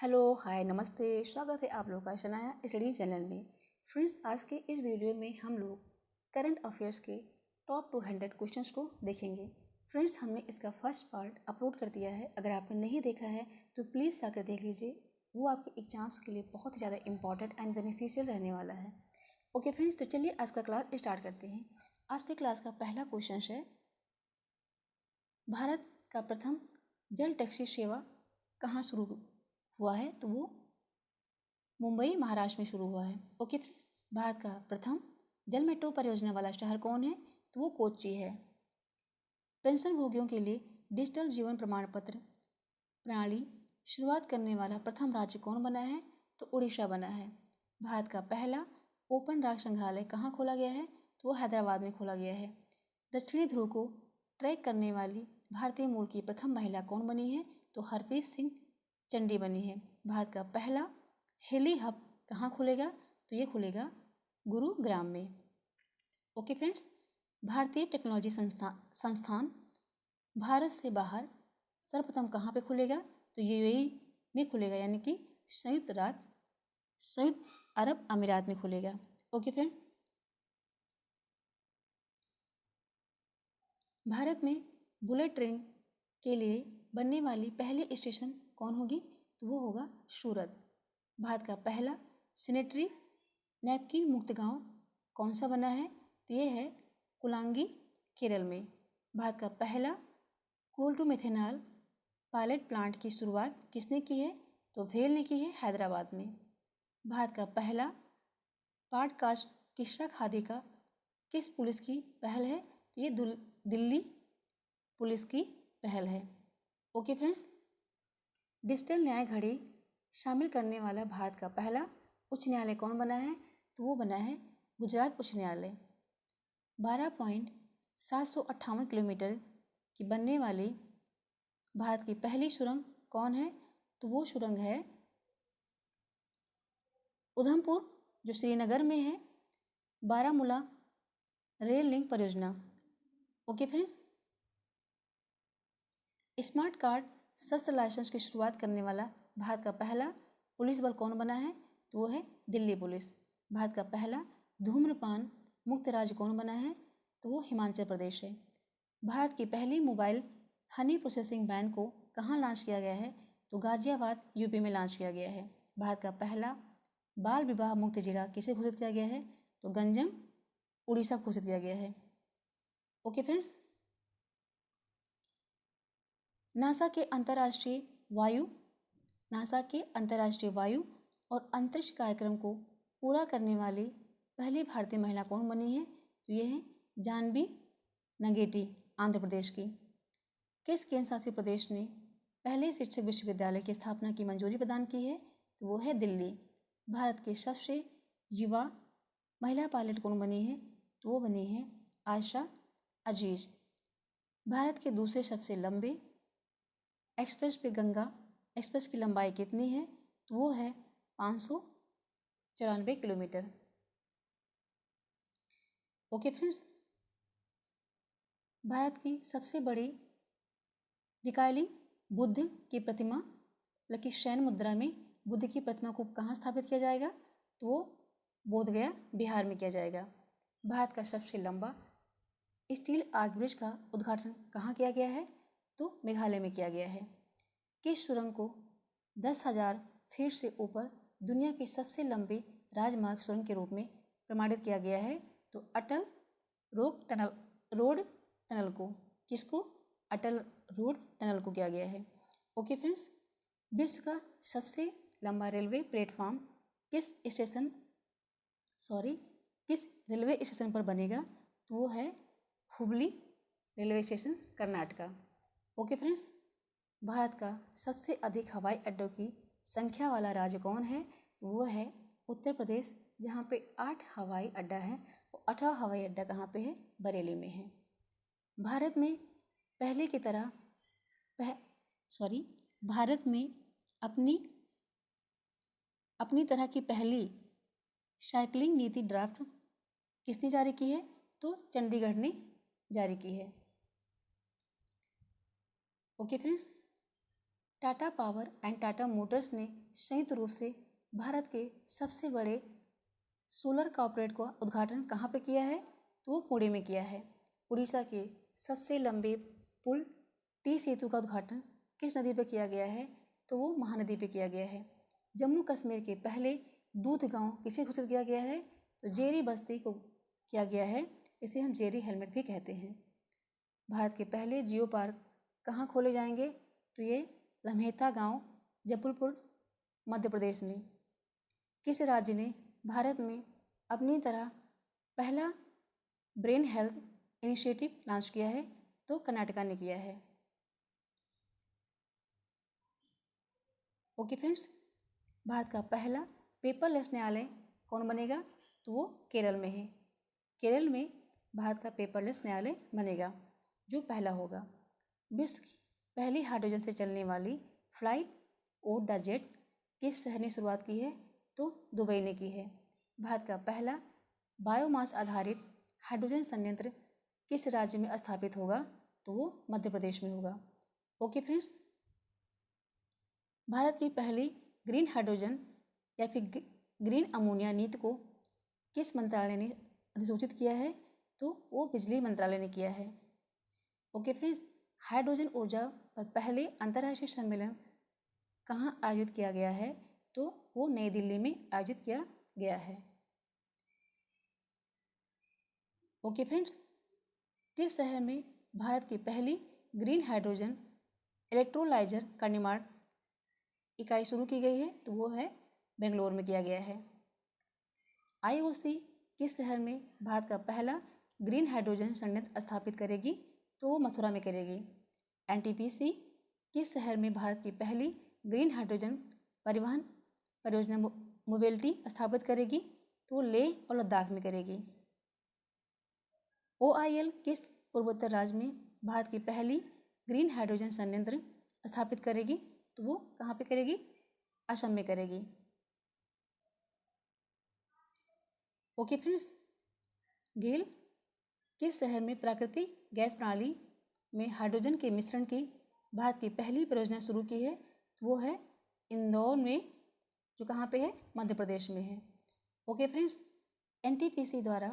Hello hi नमस्ते, स्वागत है आप लोग का शनाया स्टडी चैनल में। फ्रेंड्स, आज के इस वीडियो में हम लोग करंट अफेयर्स के टॉप 200 क्वेश्चंस को देखेंगे। फ्रेंड्स, हमने इसका फर्स्ट पार्ट अपलोड कर दिया है। अगर आपने नहीं देखा है तो प्लीज़ जाकर देख लीजिए, वो आपके एग्जाम्स के लिए बहुत ज़्यादा इंपॉर्टेंट एंड बेनिफिशियल रहने वाला है। ओके फ्रेंड्स, तो चलिए आज का क्लास स्टार्ट करते हैं। आज के क्लास का पहला क्वेश्चन है, भारत का प्रथम जल टैक्सी सेवा कहाँ शुरू हुआ है? तो वो मुंबई महाराष्ट्र में शुरू हुआ है। ओके फ्रेंड्स, भारत का प्रथम जल मेट्रो परियोजना वाला शहर कौन है? तो वो कोच्चि है। पेंशन भोगियों के लिए डिजिटल जीवन प्रमाण पत्र प्रणाली शुरुआत करने वाला प्रथम राज्य कौन बना है? तो उड़ीसा बना है। भारत का पहला ओपन डाक संग्रहालय कहाँ खोला गया है? तो वो हैदराबाद में खोला गया है। दक्षिणी ध्रुव को ट्रैक करने वाली भारतीय मूल की प्रथम महिला कौन बनी है? तो हरप्रीत सिंह चंडी बनी है। भारत का पहला हेली हब कहाँ खुलेगा? तो ये खुलेगा गुरुग्राम में। ओके फ्रेंड्स, भारतीय टेक्नोलॉजी संस्थान भारत से बाहर सर्वप्रथम कहाँ पे खुलेगा? तो यूएई में खुलेगा, यानी कि संयुक्त अरब अमीरात में खुलेगा। ओके फ्रेंड, भारत में बुलेट ट्रेन के लिए बनने वाली पहली स्टेशन कौन होगी? तो वो होगा सूरत। भारत का पहला सैनिटरी नैपकिन मुक्त गांव कौन सा बना है? तो ये है कुलांगी, केरल में। भारत का पहला कोल टू मेथेनॉल पायलट प्लांट की शुरुआत किसने की है? तो भेल ने की है, हैदराबाद में। भारत का पहला पॉडकास्ट किस्सा खादी का किस पुलिस की पहल है? तो ये दिल्ली पुलिस की पहल है। ओके फ्रेंड्स, डिजिटल न्याय घड़ी शामिल करने वाला भारत का पहला उच्च न्यायालय कौन बना है? तो वो बना है गुजरात उच्च न्यायालय। 12.758 किलोमीटर की बनने वाली भारत की पहली सुरंग कौन है? तो वो सुरंग है उधमपुर, जो श्रीनगर में है, बारामूला रेल लिंक परियोजना। ओके फ्रेंड्स, स्मार्ट कार्ड शस्त्र लाइसेंस की शुरुआत करने वाला भारत का पहला पुलिस बल कौन बना है? तो वो है दिल्ली पुलिस। भारत का पहला धूम्रपान मुक्त राज्य कौन बना है? तो वो हिमाचल प्रदेश है। भारत की पहली मोबाइल हनी प्रोसेसिंग वैन को कहाँ लॉन्च किया गया है? तो गाजियाबाद, यूपी में लॉन्च किया गया है। भारत का पहला बाल विवाह मुक्त जिला किसे घोषित किया गया है? तो गंजम, उड़ीसा घोषित किया गया है। ओके फ्रेंड्स, नासा के अंतर्राष्ट्रीय वायु और अंतरिक्ष कार्यक्रम को पूरा करने वाली पहली भारतीय महिला कौन बनी है? तो ये है जानवी नगेटी, आंध्र प्रदेश की। किस केंद्र शासित प्रदेश ने पहले शिक्षक विश्वविद्यालय की स्थापना की मंजूरी प्रदान की है? तो वो है दिल्ली। भारत के सबसे युवा महिला पायलट कौन बनी है? तो वो बनी है आयशा अजीज। भारत के दूसरे सबसे लंबे एक्सप्रेस वे गंगा एक्सप्रेस की लंबाई कितनी है? तो वो है 594 किलोमीटर। ओके फ्रेंड्स, भारत की सबसे बड़ी रिकाइलिंग बुद्ध की प्रतिमा, मतलब कि शयन मुद्रा में बुद्ध की प्रतिमा को कहाँ स्थापित किया जाएगा? तो वो बोधगया, बिहार में किया जाएगा। भारत का सबसे लंबा स्टील आर्क ब्रिज का उद्घाटन कहाँ किया गया है? तो मेघालय में किया गया है। किस सुरंग को 10,000 फीट से ऊपर दुनिया की सबसे लंबी राजमार्ग सुरंग के रूप में प्रमाणित किया गया है? तो अटल रोड टनल को। किसको? अटल रोड टनल को किया गया है। ओके फ्रेंड्स, विश्व का सबसे लंबा रेलवे प्लेटफॉर्म किस रेलवे स्टेशन पर बनेगा? तो वो है Hubli railway station, Karnataka. Okay friends, Bharat का सबसे अधिक हवाई अड्डों की संख्या वाला राज्य कौन है? तो वो है उत्तर प्रदेश, जहाँ पे 8 हवाई अड्डा है। और 8वां हवाई अड्डा कहाँ पे है? बरेली में है। भारत में पहले की तरह भारत में अपनी तरह की पहली साइकिलिंग नीति ड्राफ्ट किसने जारी की है? तो चंडीगढ़ ने जारी की है। Okay friends, Tata power and Tata Motors ने संयुक्त रूप से भारत के सबसे बड़े सोलर कॉर्पोरेट का उद्घाटन कहाँ पे किया है? तो वो पुणे में किया है। उड़ीसा के सबसे लंबे पुल टी सेतु का उद्घाटन किस नदी पर किया गया है? तो वो महानदी पे किया गया है। जम्मू कश्मीर के पहले दूध गांव किसे घोषित किया गया है? तो जेरी बस्ती को किया गया है। इसे हम जेरी हेलमेट भी कहते हैं। भारत के पहले जियो पार्क कहाँ खोले जाएंगे? तो ये लम्हेता गांव जबलपुर मध्य प्रदेश में। किस राज्य ने भारत में अपनी तरह पहला ब्रेन हेल्थ इनिशिएटिव लॉन्च किया है? तो कर्नाटका ने किया है। ओके फ्रेंड्स, भारत का पहला पेपरलेस न्यायालय कौन बनेगा? तो वो केरल में है। केरल में भारत का पेपरलेस न्यायालय बनेगा, जो पहला होगा। विश्व की पहली हाइड्रोजन से चलने वाली फ्लाइट ओर द जेट किस शहर ने शुरुआत की है? तो दुबई ने की है। भारत का पहला बायोमास आधारित हाइड्रोजन संयंत्र किस राज्य में स्थापित होगा? तो वो मध्य प्रदेश में होगा। ओके फ्रेंड्स, भारत की पहली ग्रीन हाइड्रोजन या फिर ग्रीन अमोनिया नीति को किस मंत्रालय ने अधिसूचित किया है? तो वो बिजली मंत्रालय ने किया है। ओके फ्रेंड्स, हाइड्रोजन ऊर्जा पर पहले अंतर्राष्ट्रीय सम्मेलन कहाँ आयोजित किया गया है? तो वो नई दिल्ली में आयोजित किया गया है। ओके फ्रेंड्स, किस शहर में भारत की पहली ग्रीन हाइड्रोजन इलेक्ट्रोलाइजर का निर्माण इकाई शुरू की गई है? तो वो है बेंगलोर में किया गया है। IOC किस शहर में भारत का पहला ग्रीन हाइड्रोजन संयंत्र स्थापित करेगी? तो वो मथुरा में करेगी। NTPC किस शहर में भारत की पहली ग्रीन हाइड्रोजन परिवहन परियोजना मोबिलिटी स्थापित करेगी? तो लेह और लद्दाख में करेगी। OIL किस पूर्वोत्तर राज्य में भारत की पहली ग्रीन हाइड्रोजन संयंत्र स्थापित करेगी? तो वो कहाँ पे करेगी? असम में करेगी। ओके फ्रेंड्स, गेल किस शहर में प्राकृतिक गैस प्रणाली में हाइड्रोजन के मिश्रण की भारत की पहली परियोजना शुरू की है? वो है इंदौर में, जो कहाँ पे है? मध्य प्रदेश में है। ओके फ्रेंड्स, NTPC द्वारा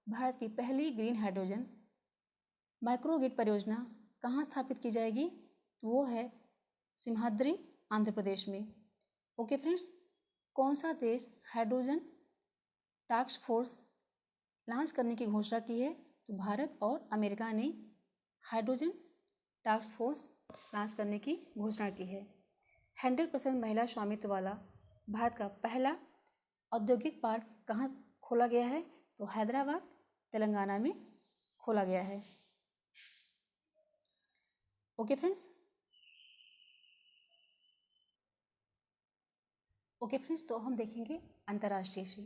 भारत की पहली ग्रीन हाइड्रोजन माइक्रोग्रिड परियोजना कहाँ स्थापित की जाएगी? तो वो है सिंहाद्री, आंध्र प्रदेश में। ओके फ्रेंड्स, कौन सा देश हाइड्रोजन टास्क फोर्स लॉन्च करने की घोषणा की है? तो भारत और अमेरिका ने हाइड्रोजन टास्क फोर्स लॉन्च करने की घोषणा की है। 100% महिला स्वामित्व वाला भारत का पहला औद्योगिक पार्क कहाँ खोला गया है? तो हैदराबाद, तेलंगाना में खोला गया है। ओके फ्रेंड्स, तो हम देखेंगे अंतर्राष्ट्रीय से।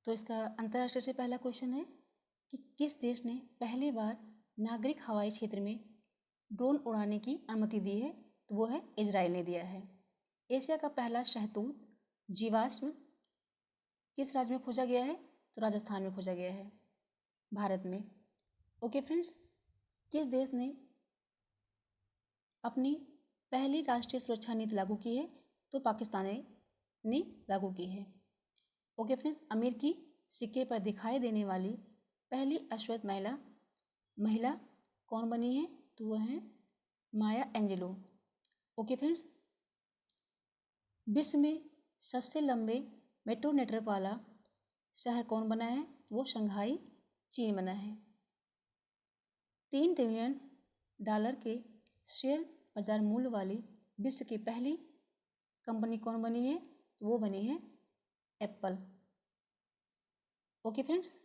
तो इसका अंतर्राष्ट्रीय से पहला क्वेश्चन है कि किस देश ने पहली बार नागरिक हवाई क्षेत्र में ड्रोन उड़ाने की अनुमति दी है? तो वो है इजराइल ने दिया है। एशिया का पहला शहतूत जीवाश्म किस राज्य में खोजा गया है? तो राजस्थान में खोजा गया है, भारत में। ओके फ्रेंड्स, किस देश ने अपनी पहली राष्ट्रीय सुरक्षा नीति लागू की है? तो पाकिस्तान ने लागू की है। ओके फ्रेंड्स, अमेरिकी सिक्के पर दिखाई देने वाली पहली अश्वेत महिला कौन बनी है? तो वह है माया एंजेलो। ओके फ्रेंड्स, विश्व में सबसे लंबे मेट्रो नेटवर्क वाला शहर कौन बना है? वो शंघाई, चीन बना है। $3 ट्रिलियन के शेयर बाजार मूल्य वाली विश्व की पहली कंपनी कौन बनी है? तो वो बनी है एप्पल। ओके फ्रेंड्स,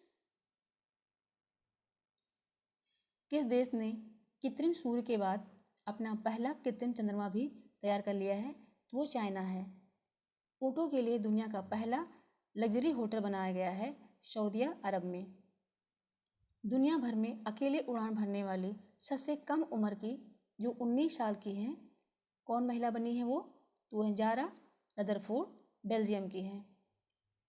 किस देश ने कृत्रिम सूर्य के बाद अपना पहला कृत्रिम चंद्रमा भी तैयार कर लिया है? तो वो चाइना है। ऊँटों के लिए दुनिया का पहला लग्जरी होटल बनाया गया है सऊदी अरब में। दुनिया भर में अकेले उड़ान भरने वाली सबसे कम उम्र की, जो 19 साल की है, कौन महिला बनी है? वो तो है जारा रदरफोर्ड, बेल्जियम की है।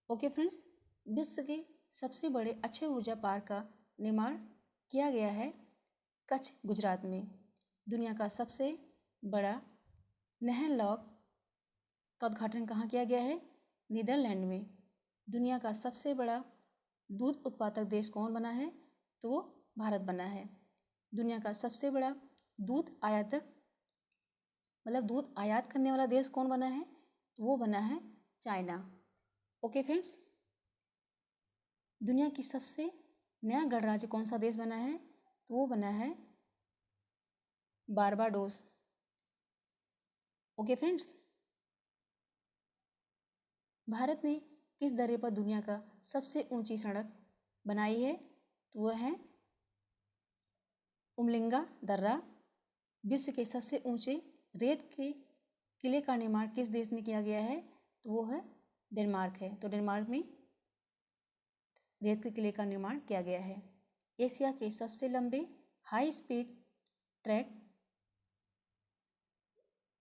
ओके फ्रेंड्स, विश्व के सबसे बड़े अक्षय ऊर्जा पार्क का निर्माण किया गया है कच्छ, गुजरात में। दुनिया का सबसे बड़ा नहर लॉक का उद्घाटन कहाँ किया गया है? नीदरलैंड में। दुनिया का सबसे बड़ा दूध उत्पादक देश कौन बना है? तो वो भारत बना है। दुनिया का सबसे बड़ा दूध आयातक मतलब दूध आयात करने वाला देश कौन बना है? तो वो बना है चाइना। ओके फ्रेंड्स, दुनिया की सबसे नया गणराज्य कौन सा देश बना है? तो वो बना है बारबाडोस। ओके फ्रेंड्स, भारत ने किस दर्रे पर दुनिया का सबसे ऊंची सड़क बनाई है? तो वह है उमलिंगा दर्रा। विश्व के सबसे ऊंचे रेत के किले का निर्माण किस देश में किया गया है? तो वो है डेनमार्क है। तो डेनमार्क में रेत के किले का निर्माण किया गया है। एशिया के सबसे लंबे हाई स्पीड ट्रैक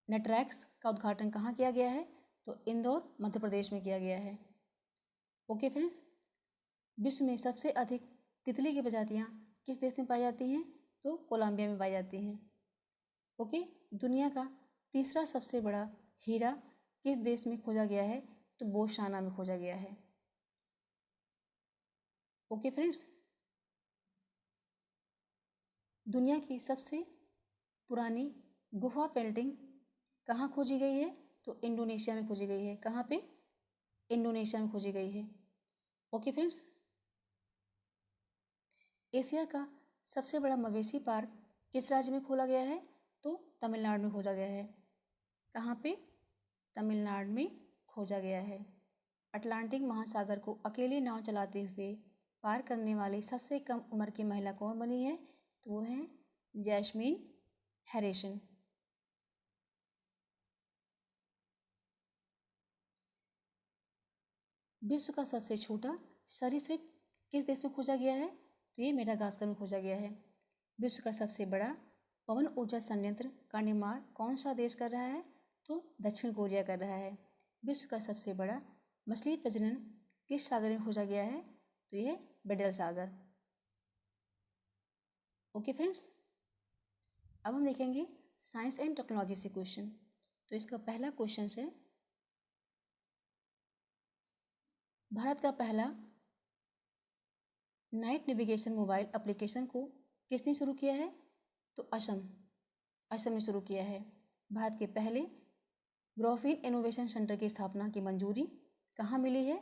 नेट्रैक्स का उद्घाटन कहाँ किया गया है? तो इंदौर मध्य प्रदेश में किया गया है। ओके फ्रेंड्स, विश्व में सबसे अधिक तितली की प्रजातियाँ किस देश में पाई जाती हैं? तो कोलंबिया में पाई जाती हैं। ओके, दुनिया का तीसरा सबसे बड़ा हीरा किस देश में खोजा गया है? तो बोत्सवाना में खोजा गया है। ओके फ्रेंड्स, दुनिया की सबसे पुरानी गुफा पेंटिंग कहाँ खोजी गई है? तो इंडोनेशिया में खोजी गई है। कहाँ पे? इंडोनेशिया में खोजी गई है। ओके फ्रेंड्स, एशिया का सबसे बड़ा मवेशी पार्क किस राज्य में खोला गया है? तो तमिलनाडु में खोजा गया है। कहाँ पे? तमिलनाडु में खोजा गया है। अटलांटिक महासागर को अकेले नाव चलाते हुए पार करने वाली सबसे कम उम्र की महिला कौन बनी है? तो वो है जैस्मीन हैरिसन। विश्व का सबसे छोटा सरीसृप किस देश में खोजा गया है? तो ये मेडागास्कर में खोजा गया है। विश्व का सबसे बड़ा पवन ऊर्जा संयंत्र का निर्माण कौन सा देश कर रहा है? तो दक्षिण कोरिया कर रहा है। विश्व का सबसे बड़ा मछली प्रजनन किस सागर में खोजा गया है? तो यह बेडल सागर। ओके फ्रेंड्स, अब हम देखेंगे साइंस एंड टेक्नोलॉजी से क्वेश्चन। तो इसका पहला क्वेश्चन है, भारत का पहला नाइट नेविगेशन मोबाइल एप्लीकेशन को किसने शुरू किया है? तो असम ने शुरू किया है। भारत के पहले ग्राफीन इनोवेशन सेंटर की स्थापना की मंजूरी कहाँ मिली है?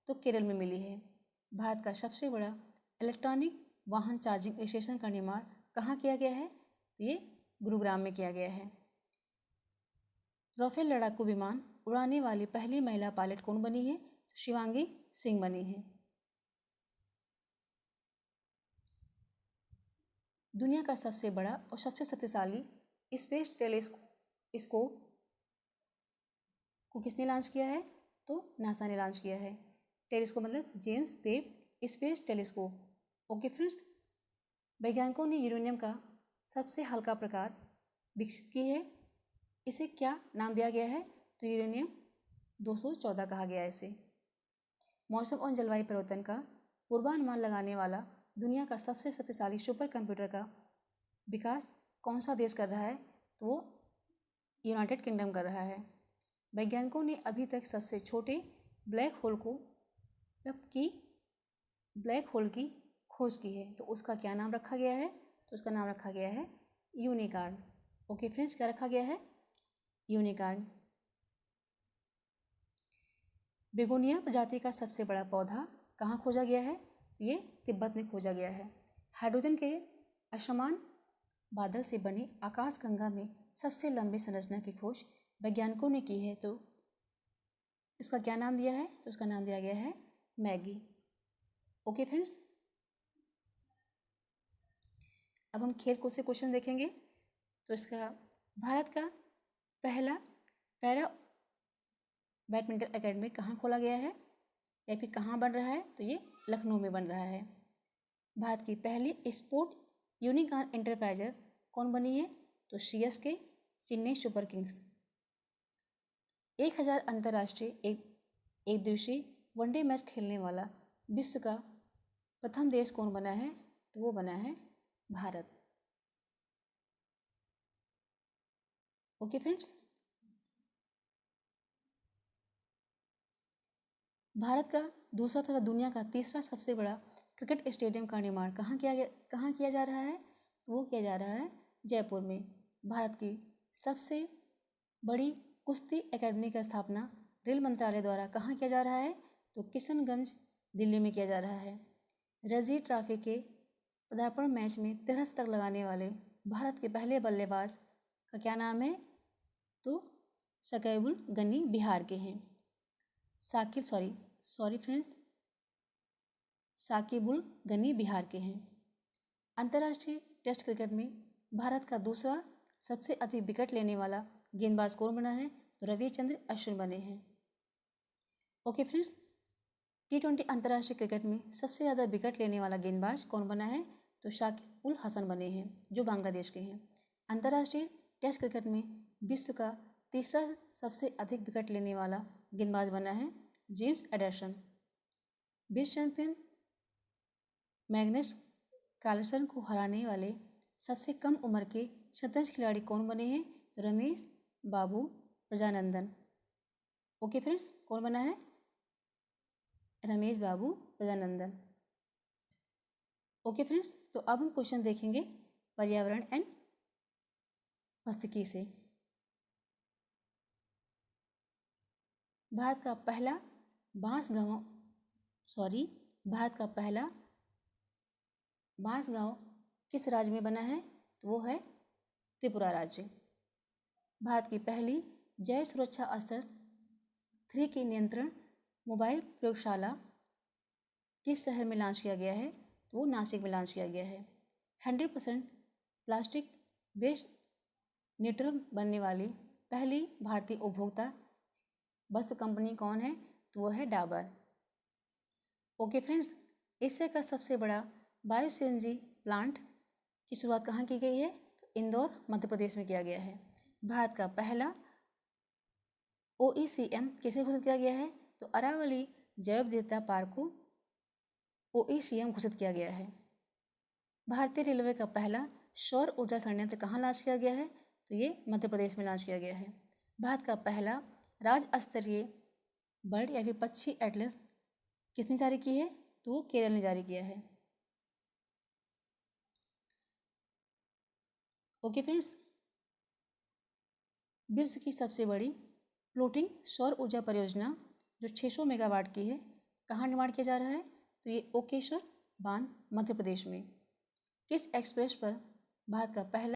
तो केरल में मिली है। भारत का सबसे बड़ा इलेक्ट्रॉनिक वाहन चार्जिंग स्टेशन का निर्माण कहाँ किया गया है? तो ये गुरुग्राम में किया गया है। राफेल लड़ाकू विमान उड़ाने वाली पहली महिला पायलट कौन बनी है? तो शिवांगी सिंह बनी है। दुनिया का सबसे बड़ा और सबसे शक्तिशाली स्पेस टेलीस्कोप को किसने लॉन्च किया है? तो नासा ने लॉन्च किया है। टेलीस्कोप मतलब James Webb space telescope. Okay friends, वैज्ञानिकों ने यूरेनियम का सबसे हल्का प्रकार विकसित की है। इसे क्या नाम दिया गया है? तो यूरेनियम 214 कहा गया है इसे। मौसम और जलवायु परिवर्तन का पूर्वानुमान लगाने वाला दुनिया का सबसे शक्तिशाली सुपर कंप्यूटर का विकास कौन सा देश कर रहा है? तो वो यूनाइटेड किंगडम कर रहा है। वैज्ञानिकों ने अभी तक सबसे छोटे ब्लैक होल की खोज की है। तो उसका क्या नाम रखा गया है? तो उसका नाम रखा गया है यूनिकॉर्न। ओके फ्रेंड्स, क्या रखा गया है? यूनिकॉर्न। बेगोनिया प्रजाति का सबसे बड़ा पौधा कहाँ खोजा गया है? ये तिब्बत में खोजा गया है। हाइड्रोजन के असमान बादल से बने आकाशगंगा में सबसे लंबी संरचना की खोज वैज्ञानिकों ने की है। तो इसका क्या नाम दिया है? तो उसका नाम दिया गया है मैगी। ओके फ्रेंड्स, अब हम खेल कूद से क्वेश्चन देखेंगे। तो इसका भारत का पहला पैरा बैडमिंटन एकेडमी कहाँ खोला गया है या फिर कहाँ बन रहा है? तो ये लखनऊ में बन रहा है। भारत की पहली स्पोर्ट यूनिकॉर्न एंटरप्राइजर कौन बनी है? तो CSK चेन्नई सुपर किंग्स। 1000 अंतर्राष्ट्रीय एक दिवसीय वनडे मैच खेलने वाला विश्व का प्रथम देश कौन बना है? तो वो बना है भारत। ओके फ्रेंड्स, भारत का दूसरा तथा दुनिया का तीसरा सबसे बड़ा क्रिकेट स्टेडियम का निर्माण कहाँ किया जा रहा है? तो वो किया जा रहा है जयपुर में। भारत की सबसे बड़ी कुश्ती एकेडमी का स्थापना रेल मंत्रालय द्वारा कहाँ किया जा रहा है? तो किशनगंज, दिल्ली में किया जा रहा है। रणजी ट्रॉफी के पदार्पण मैच में 13 शतक लगाने वाले भारत के पहले बल्लेबाज का क्या नाम है? तो शकीबुल गनी बिहार के हैं। साकिबुल गनी बिहार के हैं। अंतर्राष्ट्रीय टेस्ट क्रिकेट में भारत का दूसरा सबसे अधिक विकेट लेने वाला गेंदबाज कौन बना है? तो रविचंद्र अश्विन बने हैं। ओके फ्रेंड्स, T20 अंतर्राष्ट्रीय क्रिकेट में सबसे ज़्यादा विकेट लेने वाला गेंदबाज कौन बना है? तो शाकिब उल हसन बने हैं, जो बांग्लादेश के हैं। अंतर्राष्ट्रीय टेस्ट क्रिकेट में विश्व का तीसरा सबसे अधिक विकेट लेने वाला गेंदबाज बना है जेम्स एंडरसन। विश्व चैंपियन मैग्नस कार्लसन को हराने वाले सबसे कम उम्र के शतरंज खिलाड़ी कौन बने हैं? तो रमेश बाबू प्रजानंदन। ओके फ्रेंड्स, कौन बना है? रमेश बाबू प्रजानंदन। ओके फ्रेंड्स, तो अब हम क्वेश्चन देखेंगे पर्यावरण एंड भौतिकी से। भारत का पहला बांस गांव किस राज्य में बना है? तो वो है त्रिपुरा राज्य। भारत की पहली जैव सुरक्षा स्तर 3 की नियंत्रण मोबाइल प्रयोगशाला किस शहर में लॉन्च किया गया है? तो वो नासिक में लॉन्च किया गया है। 100% प्लास्टिक वेस्ट न्यूट्रल बनने वाली पहली भारतीय उपभोक्ता वस्तु कंपनी कौन है? तो वो है डाबर। ओके फ्रेंड्स, एशिया का सबसे बड़ा बायो सीएनजी प्लांट की शुरुआत कहाँ की गई है? तो इंदौर, मध्य प्रदेश में किया गया है। भारत का पहला OECM किसे घोषित किया गया है? तो अरावली जैव विविधता पार्क को OECM घोषित किया गया है। भारतीय रेलवे का पहला सौर ऊर्जा संयंत्र कहाँ लॉन्च किया गया है? तो ये मध्य प्रदेश में लॉन्च किया गया है। भारत का पहला राज्य स्तरीय बर्ड या फिर पक्षी एटलस किसने जारी की है? तो वो केरल ने जारी किया है। ओके फ्रेंड्स, विश्व की सबसे बड़ी फ्लोटिंग सौर ऊर्जा परियोजना जो 600 मेगावाट की है, कहाँ निर्माण किया जा रहा है? तो ये ओकेश्वर बांध, मध्य प्रदेश में। किस एक्सप्रेस पर भारत का पहला